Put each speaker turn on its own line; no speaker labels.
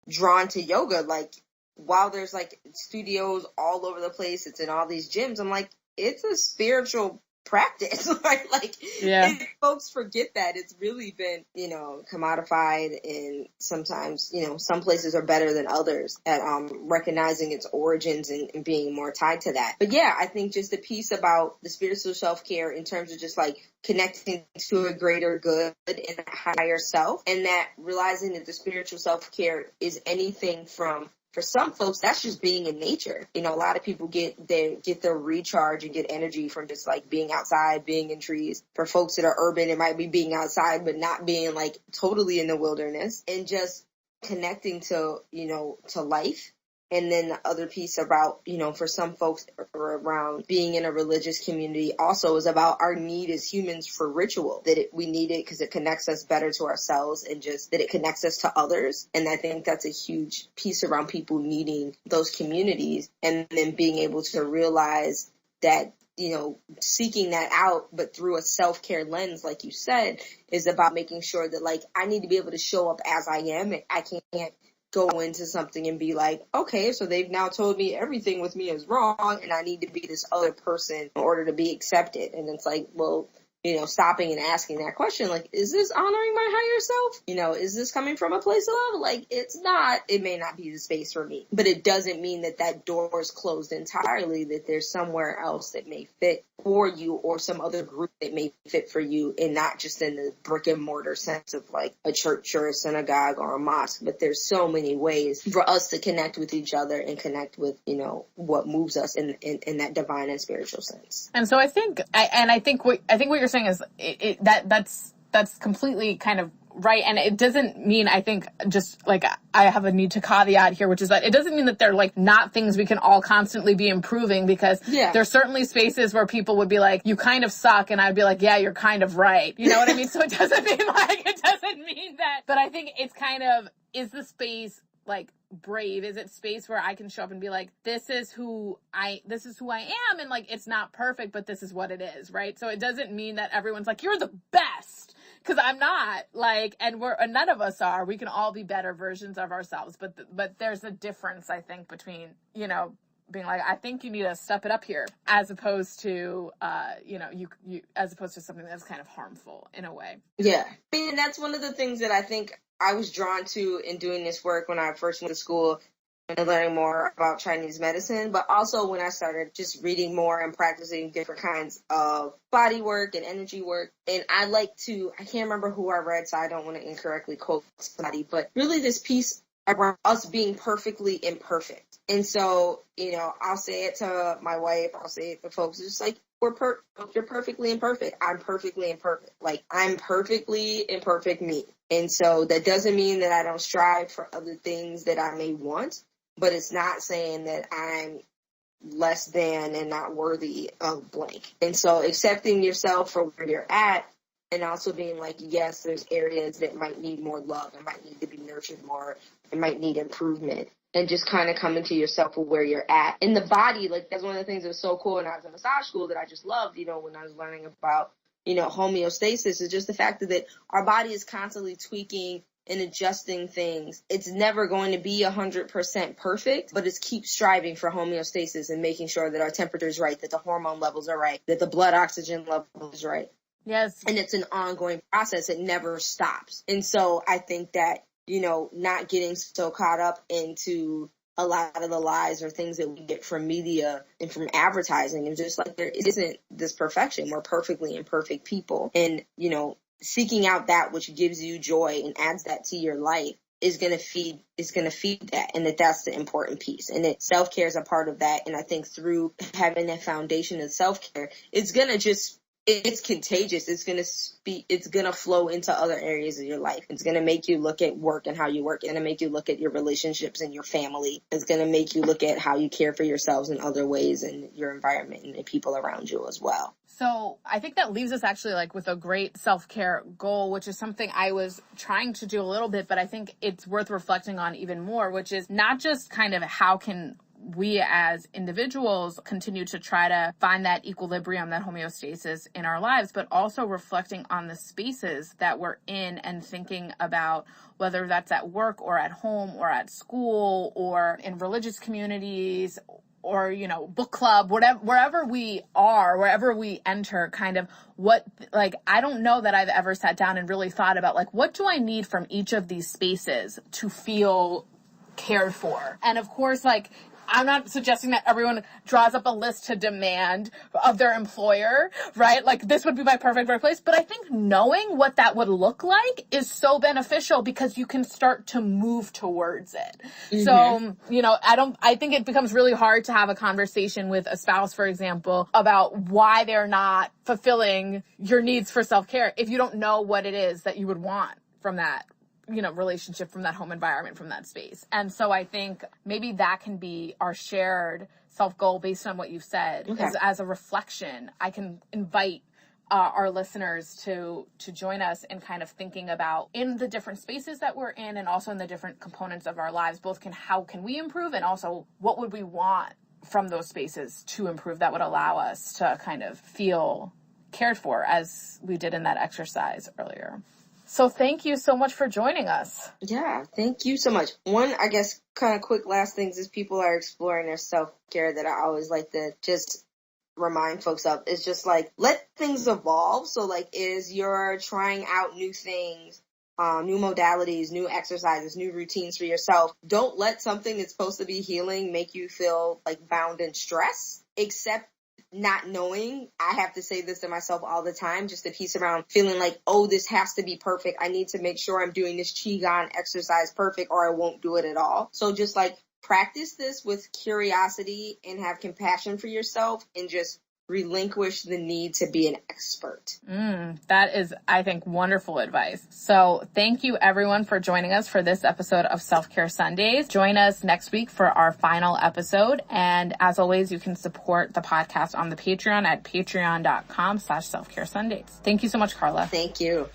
drawn to yoga. Like, while there's like studios all over the place, it's in all these gyms, I'm like, it's a spiritual practice. Like, folks forget that it's really been, commodified, and sometimes, some places are better than others at recognizing its origins and being more tied to that. But yeah, I think just the piece about the spiritual self-care in terms of just like connecting to a greater good and a higher self, and that realizing that the spiritual self-care is anything from, for some folks, that's just being in nature. A lot of people get their recharge and get energy from just like being outside, being in trees. For folks that are urban, it might be being outside, but not being like totally in the wilderness, and just connecting to, to life. And then the other piece about, for some folks around being in a religious community also is about our need as humans for ritual, that we need it because it connects us better to ourselves, and just that it connects us to others. And I think that's a huge piece around people needing those communities, and then being able to realize that, seeking that out, but through a self-care lens, like you said, is about making sure that, like, I need to be able to show up as I am, and I can't go into something and be like, okay, so they've now told me everything with me is wrong, and I need to be this other person in order to be accepted. And it's like, well, stopping and asking that question, like, is this honoring my higher self? Is this coming from a place of love? Like, it's not. It may not be the space for me, but it doesn't mean that door is closed entirely, that there's somewhere else that may fit for you, or some other group that may fit for you, and not just in the brick and mortar sense of like a church or a synagogue or a mosque. But there's so many ways for us to connect with each other and connect with, what moves us in that divine and spiritual sense.
And so I think what you're saying is that's completely kind of right. And it doesn't mean, I think, just like I have a need to caveat here, which is that it doesn't mean that they're like not things we can all constantly be improving, because there's certainly spaces where people would be like, you kind of suck. And I'd be like, yeah, you're kind of right. You know what I mean? So it doesn't mean that, but I think it's kind of, is the space like brave? Is it space where I can show up and be like, this is who I am, and like, it's not perfect, but this is what it is, right? So it doesn't mean that everyone's like, you're the best, because I'm not, like, and none of us are. We can all be better versions of ourselves, but there's a difference, I think, between, being like, I think you need to step it up here, as opposed to, as opposed to something that's kind of harmful in a way.
Yeah. I mean, that's one of the things that I think I was drawn to in doing this work when I first went to school and learning more about Chinese medicine, but also when I started just reading more and practicing different kinds of body work and energy work. And I can't remember who I read, so I don't want to incorrectly quote somebody, but really this piece around us being perfectly imperfect. And so, I'll say it to my wife, I'll say it to folks, it's just like, you're perfectly imperfect. I'm perfectly imperfect. Like, I'm perfectly imperfect me. And so that doesn't mean that I don't strive for other things that I may want, but it's not saying that I'm less than and not worthy of blank. And so accepting yourself for where you're at, and also being like, yes, there's areas that might need more love, it might need to be nurtured more, it might need improvement. And just kind of coming to yourself with where you're at. In the body, like, that's one of the things that was so cool when I was in massage school that I just loved, when I was learning about, homeostasis, is just the fact that our body is constantly tweaking and adjusting things. It's never going to be 100% perfect, but it's keep striving for homeostasis and making sure that our temperature is right, that the hormone levels are right, that the blood oxygen level is right.
Yes.
And it's an ongoing process. It never stops. And so I think that, not getting so caught up into a lot of the lies or things that we get from media and from advertising, and just like, there isn't this perfection. We're perfectly imperfect people. And, seeking out that which gives you joy and adds that to your life is going to feed that. And that's the important piece. And that self-care is a part of that. And I think through having that foundation of self-care, it's contagious. It's going to flow into other areas of your life. It's going to make you look at work and how you work. It's going to make you look at your relationships and your family. It's going to make you look at how you care for yourselves in other ways and your environment and the people around you as well.
So I think that leaves us actually like with a great self-care goal, which is something I was trying to do a little bit, but I think it's worth reflecting on even more, which is not just kind of how can we as individuals continue to try to find that equilibrium, that homeostasis in our lives, but also reflecting on the spaces that we're in and thinking about whether that's at work or at home or at school or in religious communities or, you know, book club, whatever, wherever we are, wherever we enter, kind of what, like, I don't know that I've ever sat down and really thought about, like, what do I need from each of these spaces to feel cared for? And of course, like, I'm not suggesting that everyone draws up a list to demand of their employer, right? Like, this would be my perfect workplace. But I think knowing what that would look like is so beneficial because you can start to move towards it. Mm-hmm. So, you know, I think it becomes really hard to have a conversation with a spouse, for example, about why they're not fulfilling your needs for self-care if you don't know what it is that you would want from that, you know, relationship, from that home environment, from that space. And so I think maybe that can be our shared self-goal based on what you've said. Okay. Is as a reflection, I can invite our listeners to join us in kind of thinking about, in the different spaces that we're in and also in the different components of our lives, both how can we improve and also what would we want from those spaces to improve that would allow us to kind of feel cared for, as we did in that exercise earlier. So thank you so much for joining us.
Yeah, thank you so much. One, I guess, kind of quick last things as people are exploring their self-care that I always like to just remind folks of is just like, let things evolve. So like, as you're trying out new things, new modalities, new exercises, new routines for yourself, don't let something that's supposed to be healing make you feel like bound in stress, except not knowing. I have to say this to myself all the time, just a piece around feeling like, oh, this has to be perfect. I need to make sure I'm doing this Qigong exercise perfect or I won't do it at all. So just like practice this with curiosity and have compassion for yourself and just relinquish the need to be an expert.
That is, I think, wonderful advice. So thank you everyone for joining us for this episode of Self-Care Sundays. Join us next week for our final episode. And as always, you can support the podcast on the Patreon at patreon.com/selfcaresundays. Thank you so much, Carla.
Thank you.